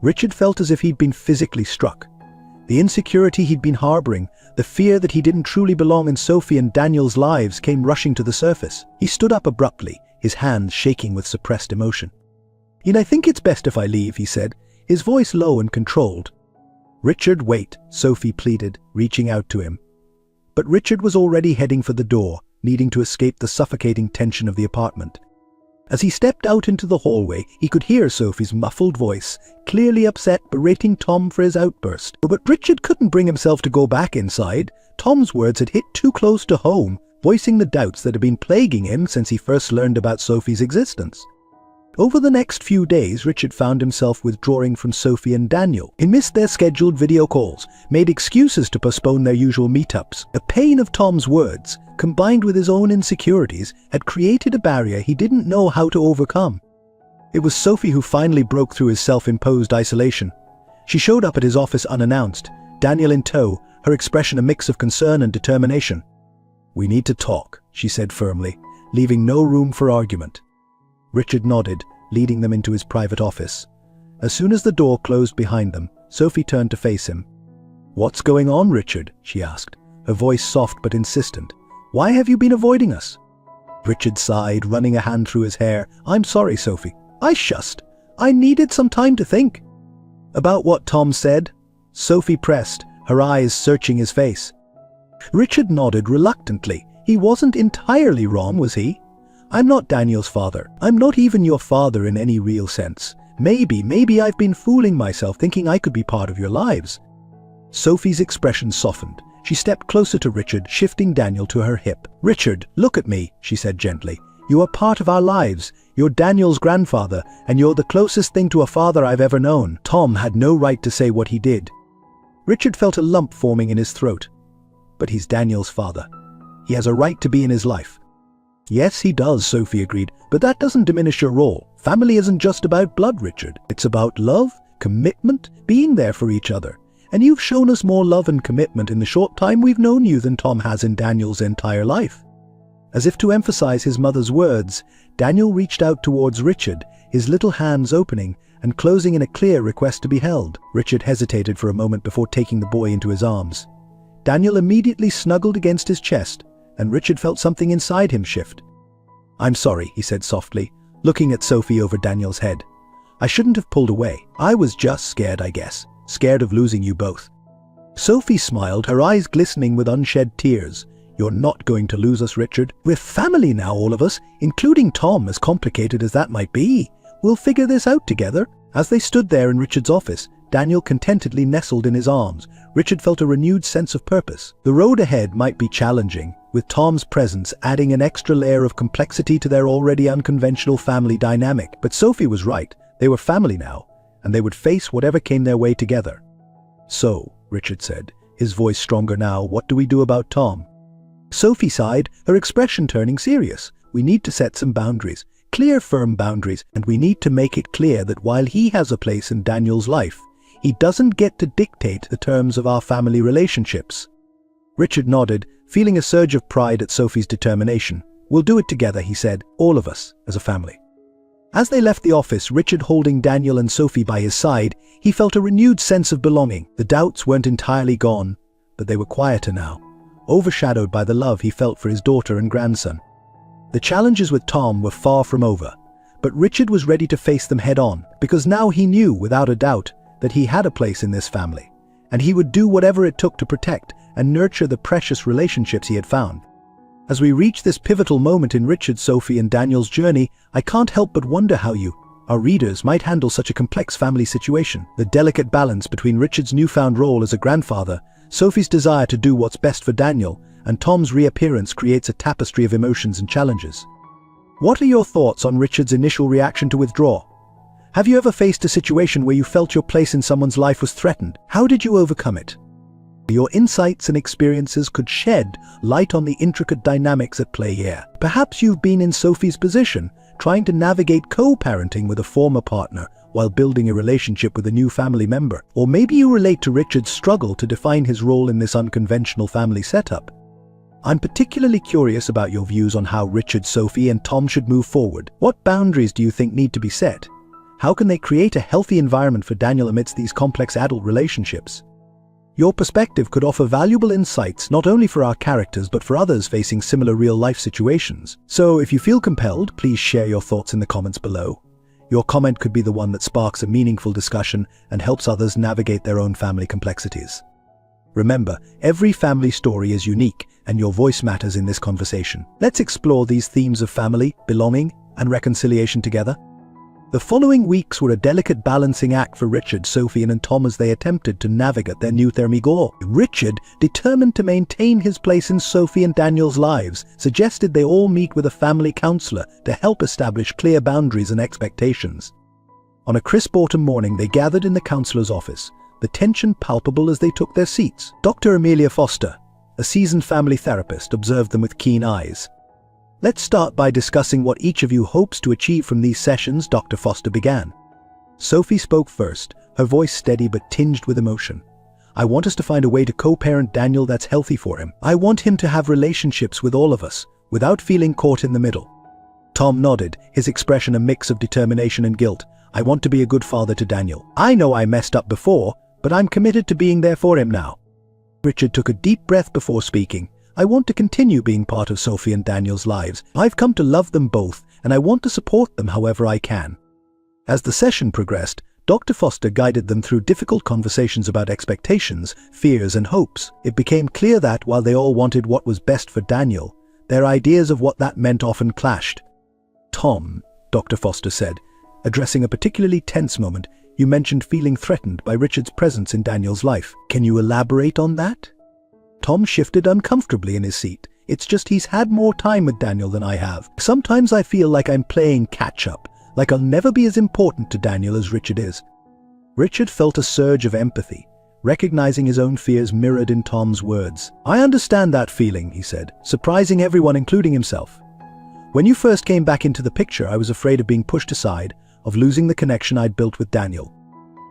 Richard felt as if he'd been physically struck. The insecurity he'd been harboring, the fear that he didn't truly belong in Sophie and Daniel's lives came rushing to the surface. He stood up abruptly, his hands shaking with suppressed emotion. "I think it's best if I leave," he said, his voice low and controlled. "Richard, wait," Sophie pleaded, reaching out to him. But Richard was already heading for the door, needing to escape the suffocating tension of the apartment. As he stepped out into the hallway, he could hear Sophie's muffled voice, clearly upset, berating Tom for his outburst. But Richard couldn't bring himself to go back inside. Tom's words had hit too close to home, voicing the doubts that had been plaguing him since he first learned about Sophie's existence. Over the next few days, Richard found himself withdrawing from Sophie and Daniel. He missed their scheduled video calls, made excuses to postpone their usual meetups. The pain of Tom's words, combined with his own insecurities, had created a barrier he didn't know how to overcome. It was Sophie who finally broke through his self-imposed isolation. She showed up at his office unannounced, Daniel in tow, her expression a mix of concern and determination. "We need to talk," she said firmly, leaving no room for argument. Richard nodded, leading them into his private office. As soon as the door closed behind them, Sophie turned to face him. "What's going on, Richard?" she asked, her voice soft but insistent. "Why have you been avoiding us?" Richard sighed, running a hand through his hair. "I'm sorry, Sophie. I needed some time to think." "About what Tom said?" Sophie pressed, her eyes searching his face. Richard nodded reluctantly. He wasn't entirely wrong, was he? "I'm not Daniel's father. I'm not even your father in any real sense. Maybe I've been fooling myself thinking I could be part of your lives." Sophie's expression softened. She stepped closer to Richard, shifting Daniel to her hip. "Richard, look at me," she said gently. "You are part of our lives. You're Daniel's grandfather, and you're the closest thing to a father I've ever known." Tom had no right to say what he did. Richard felt a lump forming in his throat. But he's Daniel's father. He has a right to be in his life. "Yes, he does," Sophie agreed, "but that doesn't diminish your role. Family isn't just about blood, Richard. It's about love, commitment, being there for each other. And you've shown us more love and commitment in the short time we've known you than Tom has in Daniel's entire life." As if to emphasize his mother's words, Daniel reached out towards Richard, his little hands opening and closing in a clear request to be held. Richard hesitated for a moment before taking the boy into his arms. Daniel immediately snuggled against his chest, and Richard felt something inside him shift. "I'm sorry," he said softly, looking at Sophie over Daniel's head. "I shouldn't have pulled away. I was just scared, I guess. Scared of losing you both." Sophie smiled, her eyes glistening with unshed tears. "You're not going to lose us, Richard. We're family now, all of us, including Tom, as complicated as that might be. We'll figure this out together." As they stood there in Richard's office, Daniel contentedly nestled in his arms. Richard felt a renewed sense of purpose. The road ahead might be challenging, with Tom's presence adding an extra layer of complexity to their already unconventional family dynamic. But Sophie was right. They were family now, and they would face whatever came their way together. "So," Richard said, his voice stronger now, "what do we do about Tom?" Sophie sighed, her expression turning serious. "We need to set some boundaries. Clear, firm boundaries, and we need to make it clear that while he has a place in Daniel's life, he doesn't get to dictate the terms of our family relationships." Richard nodded, feeling a surge of pride at Sophie's determination. "We'll do it together," he said, "all of us, as a family." As they left the office, Richard holding Daniel and Sophie by his side, he felt a renewed sense of belonging. The doubts weren't entirely gone, but they were quieter now, overshadowed by the love he felt for his daughter and grandson. The challenges with Tom were far from over, but Richard was ready to face them head-on, because now he knew, without a doubt, that he had a place in this family, and he would do whatever it took to protect and nurture the precious relationships he had found. As we reach this pivotal moment in Richard, Sophie, and Daniel's journey, I can't help but wonder how you, our readers, might handle such a complex family situation. The delicate balance between Richard's newfound role as a grandfather, Sophie's desire to do what's best for Daniel, and Tom's reappearance creates a tapestry of emotions and challenges. What are your thoughts on Richard's initial reaction to withdraw? Have you ever faced a situation where you felt your place in someone's life was threatened? How did you overcome it? Your insights and experiences could shed light on the intricate dynamics at play here. Perhaps you've been in Sophie's position, trying to navigate co-parenting with a former partner while building a relationship with a new family member. Or maybe you relate to Richard's struggle to define his role in this unconventional family setup. I'm particularly curious about your views on how Richard, Sophie, and Tom should move forward. What boundaries do you think need to be set? How can they create a healthy environment for Daniel amidst these complex adult relationships? Your perspective could offer valuable insights not only for our characters but for others facing similar real-life situations. So if you feel compelled, please share your thoughts in the comments below. Your comment could be the one that sparks a meaningful discussion and helps others navigate their own family complexities. Remember, every family story is unique, and your voice matters in this conversation. Let's explore these themes of family, belonging, and reconciliation together. The following weeks were a delicate balancing act for Richard, Sophie, and Tom as they attempted to navigate their new thermigor. Richard, determined to maintain his place in Sophie and Daniel's lives, suggested they all meet with a family counselor to help establish clear boundaries and expectations. On a crisp autumn morning, they gathered in the counselor's office, the tension palpable as they took their seats. Dr. Amelia Foster, a seasoned family therapist, observed them with keen eyes. Let's start by discussing what each of you hopes to achieve from these sessions, Dr. Foster began. Sophie spoke first, her voice steady but tinged with emotion. I want us to find a way to co-parent Daniel that's healthy for him. I want him to have relationships with all of us, without feeling caught in the middle. Tom nodded, his expression a mix of determination and guilt. I want to be a good father to Daniel. I know I messed up before, but I'm committed to being there for him now. Richard took a deep breath before speaking. I want to continue being part of Sophie and Daniel's lives. I've come to love them both, and I want to support them however I can. As the session progressed, Dr. Foster guided them through difficult conversations about expectations, fears, and hopes. It became clear that, while they all wanted what was best for Daniel, their ideas of what that meant often clashed. Tom, Dr. Foster said, addressing a particularly tense moment, you mentioned feeling threatened by Richard's presence in Daniel's life. Can you elaborate on that? Tom shifted uncomfortably in his seat. It's just he's had more time with Daniel than I have. Sometimes I feel like I'm playing catch-up, like I'll never be as important to Daniel as Richard is. Richard felt a surge of empathy, recognizing his own fears mirrored in Tom's words. I understand that feeling, he said, surprising everyone, including himself. When you first came back into the picture, I was afraid of being pushed aside, of losing the connection I'd built with Daniel.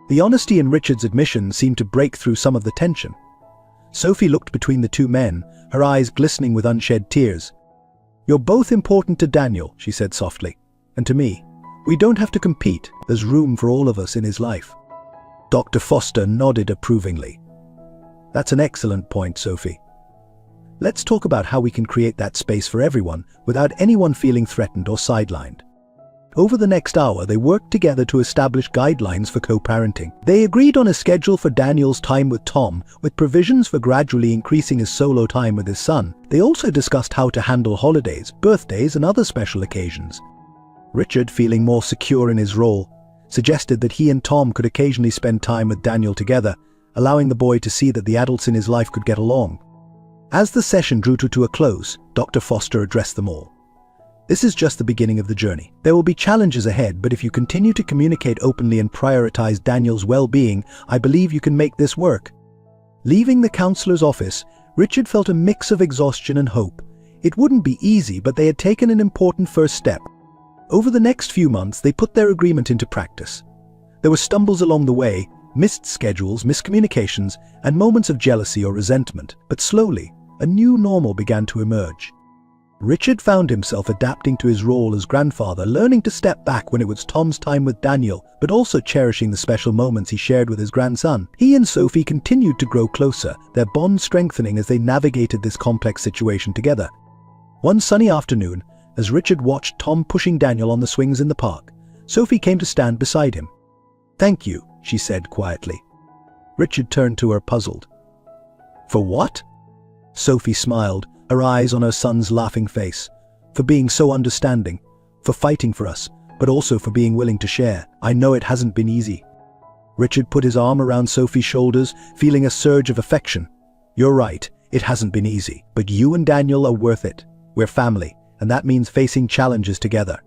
The honesty in Richard's admission seemed to break through some of the tension. Sophie looked between the two men, her eyes glistening with unshed tears. You're both important to Daniel, she said softly, and to me. We don't have to compete. There's room for all of us in his life. Dr. Foster nodded approvingly. That's an excellent point, Sophie. Let's talk about how we can create that space for everyone without anyone feeling threatened or sidelined. Over the next hour, they worked together to establish guidelines for co-parenting. They agreed on a schedule for Daniel's time with Tom, with provisions for gradually increasing his solo time with his son. They also discussed how to handle holidays, birthdays, and other special occasions. Richard, feeling more secure in his role, suggested that he and Tom could occasionally spend time with Daniel together, allowing the boy to see that the adults in his life could get along. As the session drew to a close, Dr. Foster addressed them all. This is just the beginning of the journey. There will be challenges ahead, but if you continue to communicate openly and prioritize Daniel's well-being, I believe you can make this work. Leaving the counselor's office, Richard felt a mix of exhaustion and hope. It wouldn't be easy, but they had taken an important first step. Over the next few months, they put their agreement into practice. There were stumbles along the way, missed schedules, miscommunications, and moments of jealousy or resentment, but slowly, a new normal began to emerge. Richard found himself adapting to his role as grandfather, learning to step back when it was Tom's time with Daniel, but also cherishing the special moments he shared with his grandson. He and Sophie continued to grow closer, their bond strengthening as they navigated this complex situation together. One sunny afternoon, as Richard watched Tom pushing Daniel on the swings in the park, Sophie came to stand beside him. "Thank you," she said quietly. Richard turned to her, puzzled. "For what?" Sophie smiled, her eyes on her son's laughing face. "For being so understanding, for fighting for us, but also for being willing to share. I know it hasn't been easy." Richard put his arm around Sophie's shoulders, feeling a surge of affection. "You're right, it hasn't been easy, but you and Daniel are worth it. We're family, and that means facing challenges together."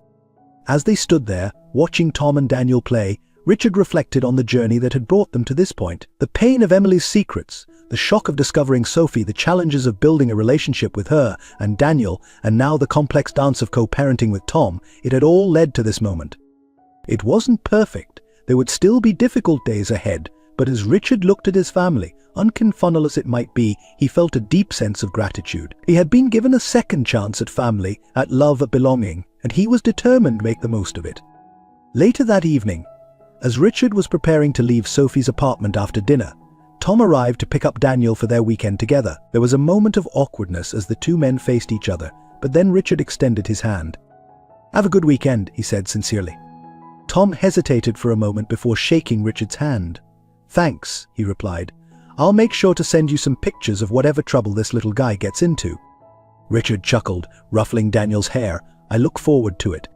As they stood there, watching Tom and Daniel play, Richard reflected on the journey that had brought them to this point. The pain of Emily's secrets, The shock of discovering Sophie, the challenges of building a relationship with her and Daniel, and now the complex dance of co-parenting with Tom, it had all led to this moment. It wasn't perfect. There would still be difficult days ahead, but as Richard looked at his family, unconventional as it might be, he felt a deep sense of gratitude. He had been given a second chance at family, at love, at belonging, and he was determined to make the most of it. Later that evening, as Richard was preparing to leave Sophie's apartment after dinner, Tom arrived to pick up Daniel for their weekend together. There was a moment of awkwardness as the two men faced each other, but then Richard extended his hand. "Have a good weekend," he said sincerely. Tom hesitated for a moment before shaking Richard's hand. "Thanks," he replied. "I'll make sure to send you some pictures of whatever trouble this little guy gets into." Richard chuckled, ruffling Daniel's hair. "I look forward to it."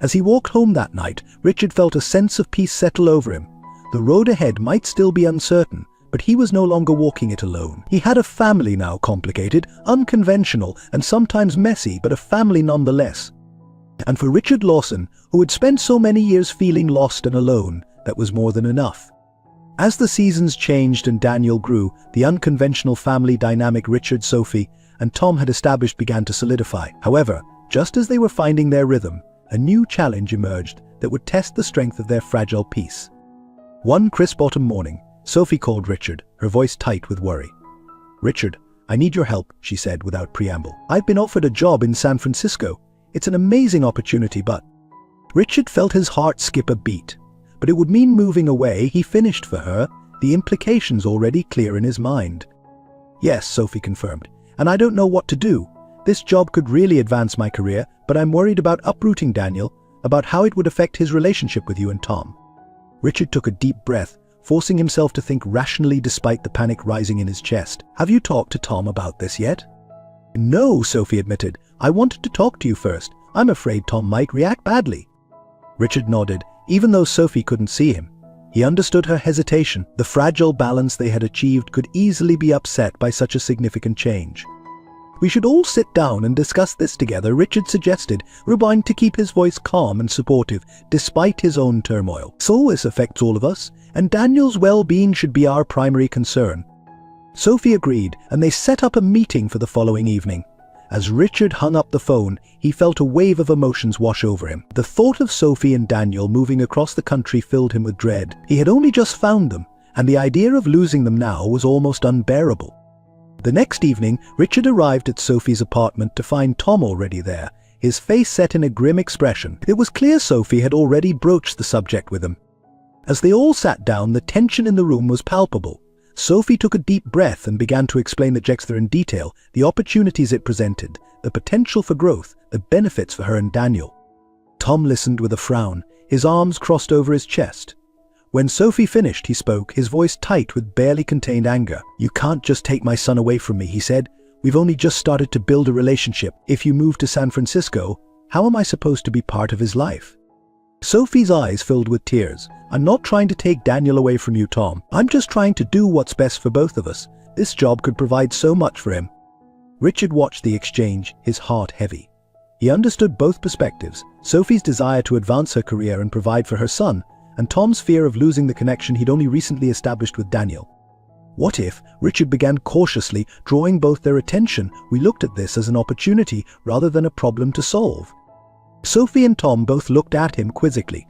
As he walked home that night, Richard felt a sense of peace settle over him. The road ahead might still be uncertain, but he was no longer walking it alone. He had a family now, complicated, unconventional, and sometimes messy, but a family nonetheless. And for Richard Lawson, who had spent so many years feeling lost and alone, that was more than enough. As the seasons changed and Daniel grew, the unconventional family dynamic Richard, Sophie, and Tom had established began to solidify. However, just as they were finding their rhythm, a new challenge emerged that would test the strength of their fragile peace. One crisp autumn morning, Sophie called Richard, her voice tight with worry. "Richard, I need your help," she said without preamble. "I've been offered a job in San Francisco. It's an amazing opportunity, but..." Richard felt his heart skip a beat. But it would mean moving away. He finished for her, the implications already clear in his mind. "Yes," Sophie confirmed, "and I don't know what to do. This job could really advance my career, but I'm worried about uprooting Daniel, about how it would affect his relationship with you and Tom." Richard took a deep breath, forcing himself to think rationally despite the panic rising in his chest. "Have you talked to Tom about this yet?" "No," Sophie admitted. "I wanted to talk to you first. I'm afraid Tom might react badly." Richard nodded, even though Sophie couldn't see him. He understood her hesitation. The fragile balance they had achieved could easily be upset by such a significant change. "We should all sit down and discuss this together," Richard suggested, trying to keep his voice calm and supportive despite his own turmoil. "So this affects all of us, and Daniel's well-being should be our primary concern." Sophie agreed, and they set up a meeting for the following evening. As Richard hung up the phone, he felt a wave of emotions wash over him. The thought of Sophie and Daniel moving across the country filled him with dread. He had only just found them, and the idea of losing them now was almost unbearable. The next evening, Richard arrived at Sophie's apartment to find Tom already there, his face set in a grim expression. It was clear Sophie had already broached the subject with him. As they all sat down, the tension in the room was palpable. Sophie took a deep breath and began to explain the Jexter in detail, the opportunities it presented, the potential for growth, the benefits for her and Daniel. Tom listened with a frown, his arms crossed over his chest. When Sophie finished, he spoke, his voice tight with barely contained anger. "You can't just take my son away from me," he said. "We've only just started to build a relationship. If you move to San Francisco, how am I supposed to be part of his life?" Sophie's eyes filled with tears. "I'm not trying to take Daniel away from you, Tom. I'm just trying to do what's best for both of us. This job could provide so much for him." Richard watched the exchange, his heart heavy. He understood both perspectives, Sophie's desire to advance her career and provide for her son, and Tom's fear of losing the connection he'd only recently established with Daniel. What if, Richard began cautiously, drawing both their attention, we looked at this as an opportunity rather than a problem to solve? Sophie and Tom both looked at him quizzically.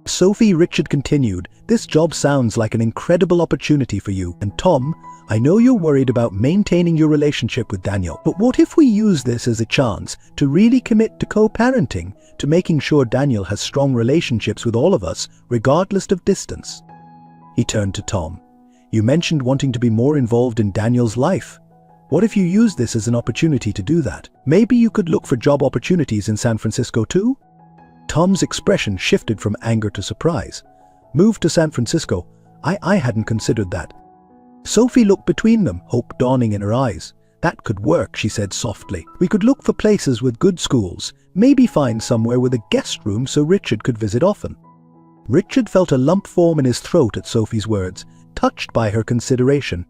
"Sophie," Richard continued, "this job sounds like an incredible opportunity for you. And Tom, I know you're worried about maintaining your relationship with Daniel, but what if we use this as a chance to really commit to co-parenting, to making sure Daniel has strong relationships with all of us, regardless of distance?" He turned to Tom. "You mentioned wanting to be more involved in Daniel's life. What if you use this as an opportunity to do that? Maybe you could look for job opportunities in San Francisco too?" Tom's expression shifted from anger to surprise. "Move to San Francisco? I hadn't considered that." Sophie looked between them, hope dawning in her eyes. "That could work," she said softly. "We could look for places with good schools, maybe find somewhere with a guest room so Richard could visit often." Richard felt a lump form in his throat at Sophie's words, touched by her consideration.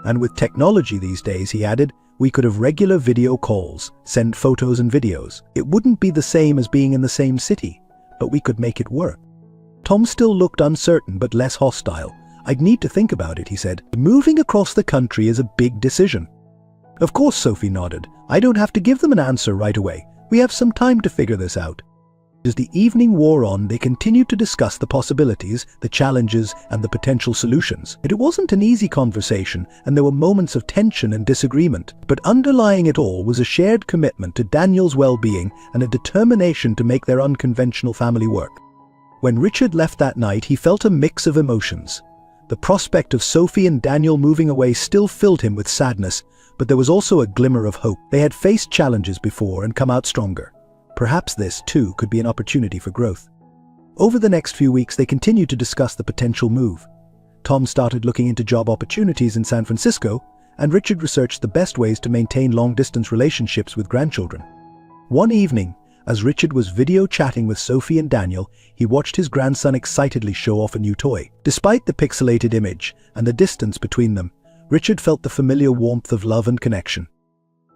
"And with technology these days," he added, "we could have regular video calls, send photos and videos. It wouldn't be the same as being in the same city, but we could make it work." Tom still looked uncertain but less hostile. "I'd need to think about it," he said. "Moving across the country is a big decision." "Of course," Sophie nodded. "I don't have to give them an answer right away. We have some time to figure this out." As the evening wore on, they continued to discuss the possibilities, the challenges, and the potential solutions. It wasn't an easy conversation, and there were moments of tension and disagreement. But underlying it all was a shared commitment to Daniel's well-being and a determination to make their unconventional family work. When Richard left that night, he felt a mix of emotions. The prospect of Sophie and Daniel moving away still filled him with sadness, but there was also a glimmer of hope. They had faced challenges before and come out stronger. Perhaps this, too, could be an opportunity for growth. Over the next few weeks, they continued to discuss the potential move. Tom started looking into job opportunities in San Francisco, and Richard researched the best ways to maintain long-distance relationships with grandchildren. One evening, as Richard was video chatting with Sophie and Daniel, he watched his grandson excitedly show off a new toy. Despite the pixelated image and the distance between them, Richard felt the familiar warmth of love and connection.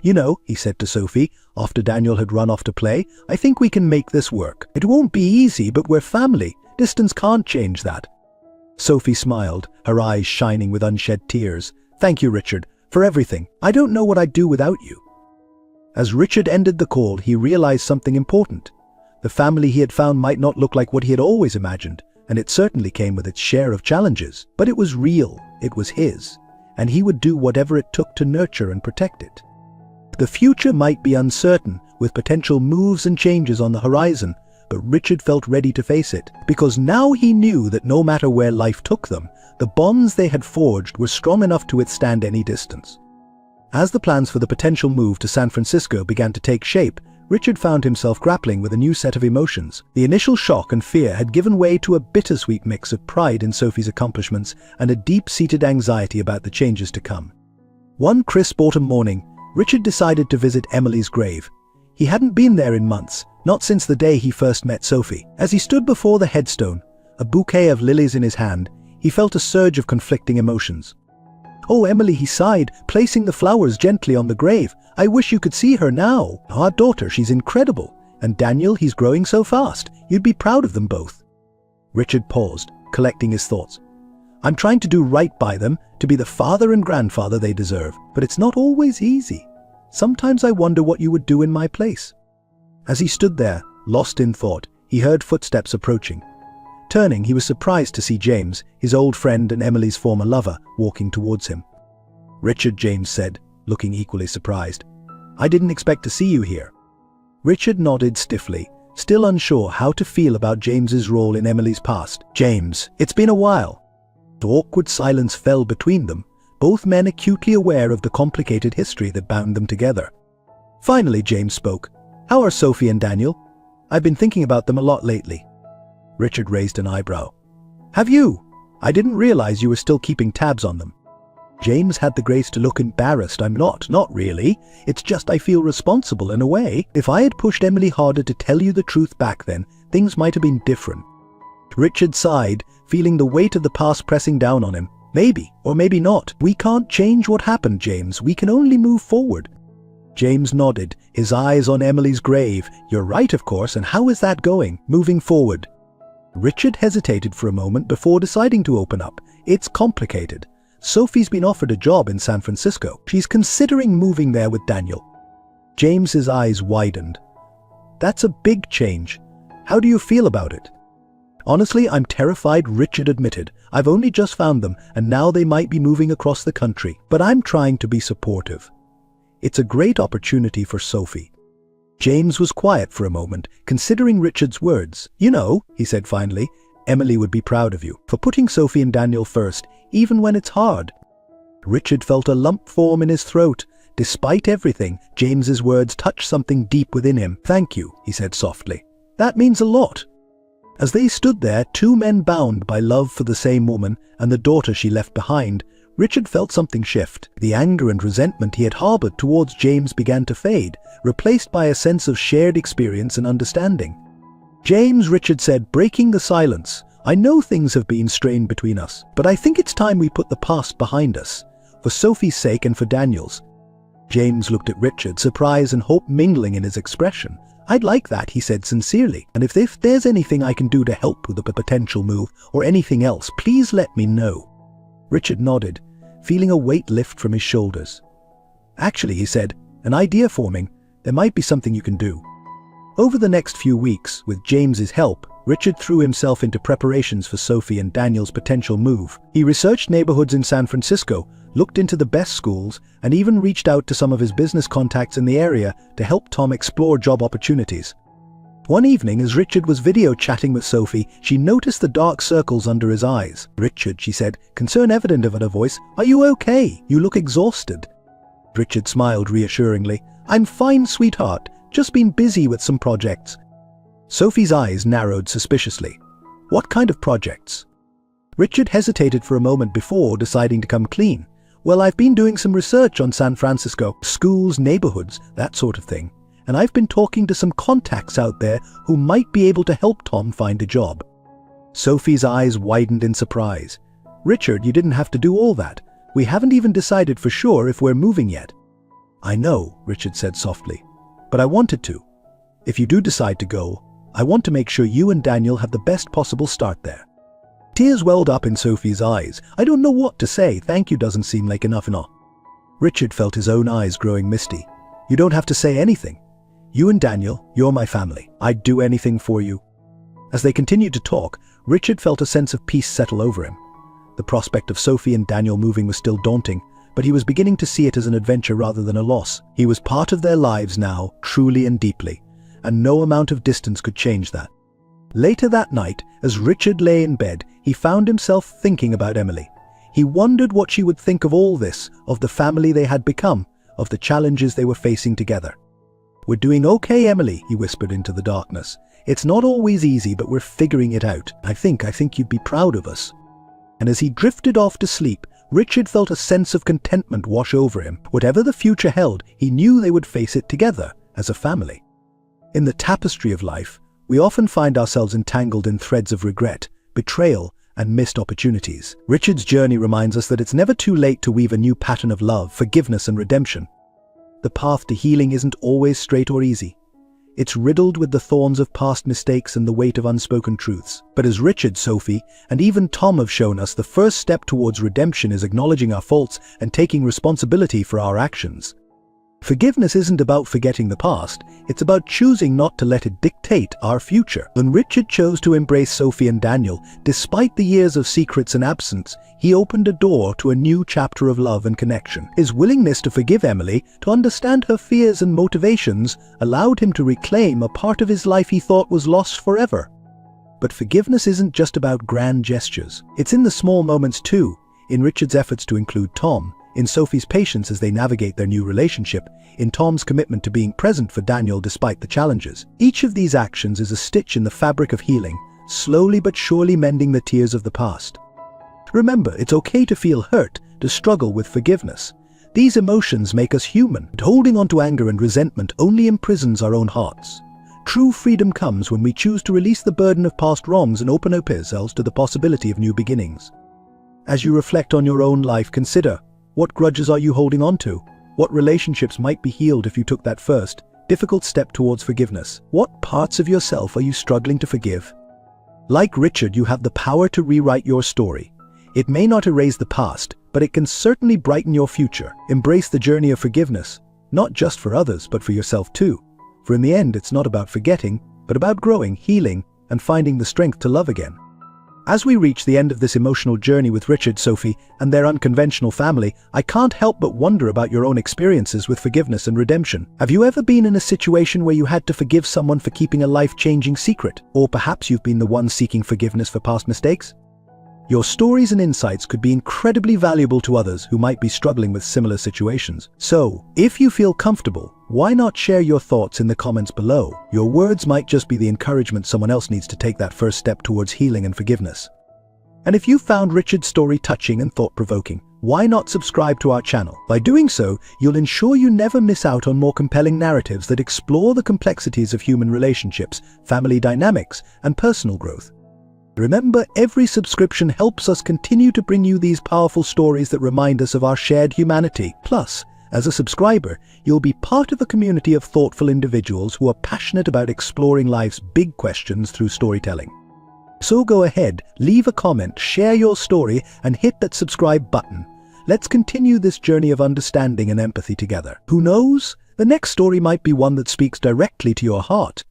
"You know," he said to Sophie, after Daniel had run off to play, "I think we can make this work. It won't be easy, but we're family. Distance can't change that." Sophie smiled, her eyes shining with unshed tears. "Thank you, Richard, for everything. I don't know what I'd do without you." As Richard ended the call, he realized something important. The family he had found might not look like what he had always imagined, and it certainly came with its share of challenges. But it was real, it was his, and he would do whatever it took to nurture and protect it. The future might be uncertain, with potential moves and changes on the horizon, but Richard felt ready to face it, because now he knew that no matter where life took them, the bonds they had forged were strong enough to withstand any distance. As the plans for the potential move to San Francisco began to take shape, Richard found himself grappling with a new set of emotions. The initial shock and fear had given way to a bittersweet mix of pride in Sophie's accomplishments and a deep-seated anxiety about the changes to come. One crisp autumn morning, Richard decided to visit Emily's grave. He hadn't been there in months, not since the day he first met Sophie. As he stood before the headstone, a bouquet of lilies in his hand, he felt a surge of conflicting emotions. "Oh, Emily," he sighed, placing the flowers gently on the grave. "I wish you could see her now. Our daughter, she's incredible. And Daniel, he's growing so fast. You'd be proud of them both." Richard paused, collecting his thoughts. "I'm trying to do right by them, to be the father and grandfather they deserve, but it's not always easy. Sometimes I wonder what you would do in my place." As he stood there, lost in thought, he heard footsteps approaching. Turning, he was surprised to see James, his old friend and Emily's former lover, walking towards him. "Richard," James said, looking equally surprised. "I didn't expect to see you here." Richard nodded stiffly, still unsure how to feel about James's role in Emily's past. "James, it's been a while." The awkward silence fell between them, both men acutely aware of the complicated history that bound them together. Finally, James spoke. "How are Sophie and Daniel? I've been thinking about them a lot lately." Richard raised an eyebrow. "Have you? I didn't realize you were still keeping tabs on them." James had the grace to look embarrassed. "I'm not really. It's just I feel responsible in a way. If I had pushed Emily harder to tell you the truth back then, things might have been different." Richard sighed, feeling the weight of the past pressing down on him. "Maybe, or maybe not. We can't change what happened, James. We can only move forward." James nodded, his eyes on Emily's grave. "You're right, of course, and how is that going, moving forward?" Richard hesitated for a moment before deciding to open up. "It's complicated. Sophie's been offered a job in San Francisco. She's considering moving there with Daniel." James's eyes widened. "That's a big change. How do you feel about it?" "Honestly, I'm terrified," Richard admitted. "I've only just found them, and now they might be moving across the country. But I'm trying to be supportive. It's a great opportunity for Sophie." James was quiet for a moment, considering Richard's words. "You know," he said finally, "Emily would be proud of you for putting Sophie and Daniel first, even when it's hard." Richard felt a lump form in his throat. Despite everything, James's words touched something deep within him. "Thank you," he said softly. "That means a lot." As they stood there, two men bound by love for the same woman and the daughter she left behind, Richard felt something shift. The anger and resentment he had harbored towards James began to fade, replaced by a sense of shared experience and understanding. "James," Richard said, breaking the silence, "I know things have been strained between us, but I think it's time we put the past behind us, for Sophie's sake and for Daniel's." James looked at Richard, surprise and hope mingling in his expression. "I'd like that," he said sincerely, "and if there's anything I can do to help with the potential move or anything else, please let me know." Richard nodded, feeling a weight lift from his shoulders. Actually, he said, an idea forming. There might be something you can do. Over the next few weeks, with James's help, Richard threw himself into preparations for Sophie and Daniel's potential move. He researched neighborhoods in San Francisco, looked into the best schools, and even reached out to some of his business contacts in the area to help Tom explore job opportunities. One evening, as Richard was video chatting with Sophie, she noticed the dark circles under his eyes. "Richard," she said, concern evident in her voice, "are you okay? You look exhausted." Richard smiled reassuringly. "I'm fine, sweetheart. Just been busy with some projects." Sophie's eyes narrowed suspiciously. "What kind of projects?" Richard hesitated for a moment before deciding to come clean. "Well, I've been doing some research on San Francisco, schools, neighborhoods, that sort of thing. And I've been talking to some contacts out there who might be able to help Tom find a job." Sophie's eyes widened in surprise. "Richard, you didn't have to do all that. We haven't even decided for sure if we're moving yet." "I know," Richard said softly, "but I wanted to. If you do decide to go, I want to make sure you and Daniel have the best possible start there." Tears welled up in Sophie's eyes. "I don't know what to say. Thank you doesn't seem like enough. Richard felt his own eyes growing misty. "You don't have to say anything. You and Daniel, you're my family. I'd do anything for you." As they continued to talk, Richard felt a sense of peace settle over him. The prospect of Sophie and Daniel moving was still daunting, but he was beginning to see it as an adventure rather than a loss. He was part of their lives now, truly and deeply, and no amount of distance could change that. Later that night, as Richard lay in bed, he found himself thinking about Emily. He wondered what she would think of all this, of the family they had become, of the challenges they were facing together. "We're doing okay, Emily," he whispered into the darkness. "It's not always easy, but we're figuring it out. I think you'd be proud of us." And as he drifted off to sleep, Richard felt a sense of contentment wash over him. Whatever the future held, he knew they would face it together, as a family. In the tapestry of life, we often find ourselves entangled in threads of regret, betrayal, and missed opportunities. Richard's journey reminds us that it's never too late to weave a new pattern of love, forgiveness, and redemption. The path to healing isn't always straight or easy. It's riddled with the thorns of past mistakes and the weight of unspoken truths. But as Richard, Sophie, and even Tom have shown us, the first step towards redemption is acknowledging our faults and taking responsibility for our actions. Forgiveness isn't about forgetting the past, it's about choosing not to let it dictate our future. When Richard chose to embrace Sophie and Daniel, despite the years of secrets and absence, he opened a door to a new chapter of love and connection. His willingness to forgive Emily, to understand her fears and motivations, allowed him to reclaim a part of his life he thought was lost forever. But forgiveness isn't just about grand gestures. It's in the small moments too, in Richard's efforts to include Tom, in Sophie's patience as they navigate their new relationship, in Tom's commitment to being present for Daniel despite the challenges. Each of these actions is a stitch in the fabric of healing, slowly but surely mending the tears of the past. Remember, it's okay to feel hurt, to struggle with forgiveness. These emotions make us human, but holding on to anger and resentment only imprisons our own hearts. True freedom comes when we choose to release the burden of past wrongs and open up ourselves to the possibility of new beginnings. As you reflect on your own life, consider, what grudges are you holding on to? What relationships might be healed if you took that first, difficult step towards forgiveness? What parts of yourself are you struggling to forgive? Like Richard, you have the power to rewrite your story. It may not erase the past, but it can certainly brighten your future. Embrace the journey of forgiveness, not just for others, but for yourself too. For in the end, it's not about forgetting, but about growing, healing, and finding the strength to love again. As we reach the end of this emotional journey with Richard, Sophie, and their unconventional family, I can't help but wonder about your own experiences with forgiveness and redemption. Have you ever been in a situation where you had to forgive someone for keeping a life-changing secret? Or perhaps you've been the one seeking forgiveness for past mistakes? Your stories and insights could be incredibly valuable to others who might be struggling with similar situations. So, if you feel comfortable, why not share your thoughts in the comments below? Your words might just be the encouragement someone else needs to take that first step towards healing and forgiveness. And if you found Richard's story touching and thought-provoking, why not subscribe to our channel? By doing so, you'll ensure you never miss out on more compelling narratives that explore the complexities of human relationships, family dynamics, and personal growth. Remember, every subscription helps us continue to bring you these powerful stories that remind us of our shared humanity. Plus, as a subscriber, you'll be part of a community of thoughtful individuals who are passionate about exploring life's big questions through storytelling. So go ahead, leave a comment, share your story, and hit that subscribe button. Let's continue this journey of understanding and empathy together. Who knows? The next story might be one that speaks directly to your heart.